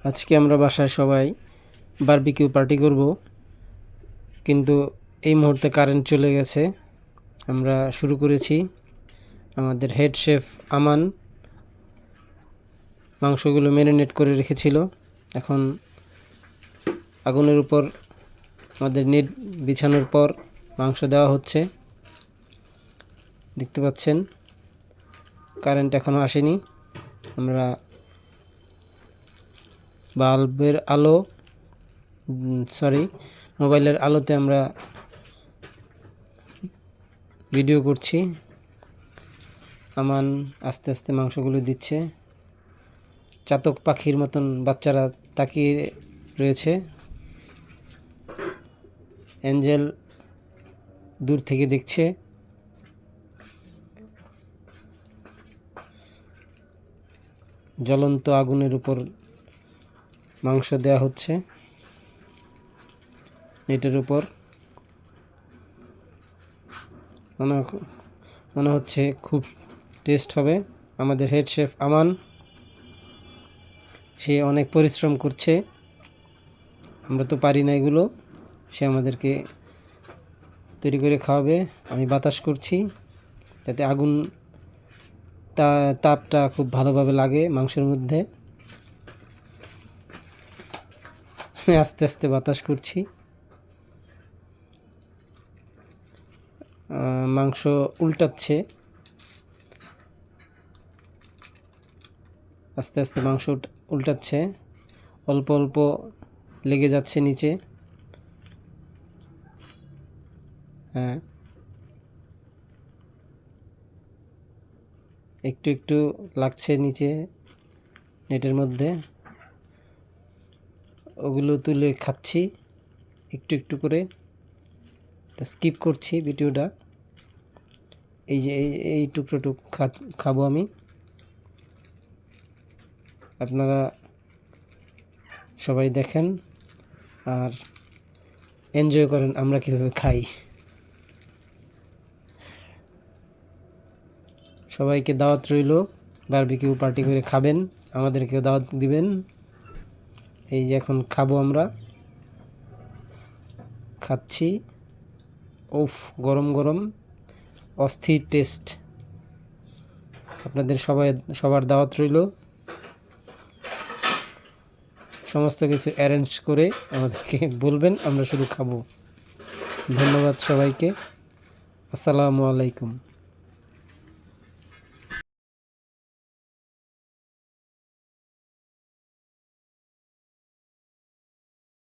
আজকে আমরা বাসায় সবাই বারবিকিউ পার্টি করব, কিন্তু এই মুহূর্তে কারেন্ট চলে গেছে। আমরা শুরু করেছি। আমাদের হেড শেফ আমান মাংসগুলো ম্যারিনেট করে রেখেছিল। এখন আগুনের উপর আমাদের নেট বিছানোর পর মাংস দেওয়া হচ্ছে। দেখতে পাচ্ছেন কারেন্ট এখনও আসেনি। আমরা বাল্বের আলো মোবাইলের আলোতে আমরা ভিডিও করছি। আমান আস্তে আস্তে মাংসগুলো দিচ্ছে। চাতক পাখির মতন বাচ্চারা তাকিয়ে রয়েছে। অ্যাঞ্জেল দূর থেকে দেখছে। জ্বলন্ত আগুনের উপর মাংস দেওয়া হচ্ছে নেটের উপর। মনে হচ্ছে খুব টেস্ট হবে। আমাদের হেড শেফ আমান, সে অনেক পরিশ্রম করছে। আমরা তো পারি না এগুলো, সে আমাদেরকে তৈরি করে খাওয়াবে। আমি বাতাস করছি যাতে আগুন তাপটা খুব ভালোভাবে লাগে মাংসের মধ্যে। আমি আস্তে আস্তে বাতাস করছি। মাংস উল্টাচ্ছে, আস্তে আস্তে মাংস উল্টাচ্ছে। অল্প অল্প লেগে যাচ্ছে নিচে। হ্যাঁ, একটু একটু লাগছে নিচে নেটের মধ্যে। ওগুলো তুলে খাচ্ছি একটু একটু করে। স্কিপ করছি ভিডিওটা। এই যে এই টুকরোটুক খাবো আমি। আপনারা সবাই দেখেন আর এনজয় করেন আমরা কীভাবে খাই। সবাইকে দাওয়াত রইল, বারবিকিউ পার্টি করে খাবেন, আমাদেরকেও দাওয়াত দিবেন। এই যে এখন খাবো, আমরা খাচ্ছি। উফ, গরম গরম অস্থির টেস্ট। আপনাদের সবার দাওয়াত রইল। সমস্ত কিছু অ্যারেঞ্জ করে আমাদেরকে বলবেন, আমরা শুধু খাবো। ধন্যবাদ সবাইকে। আসসালামু আলাইকুম।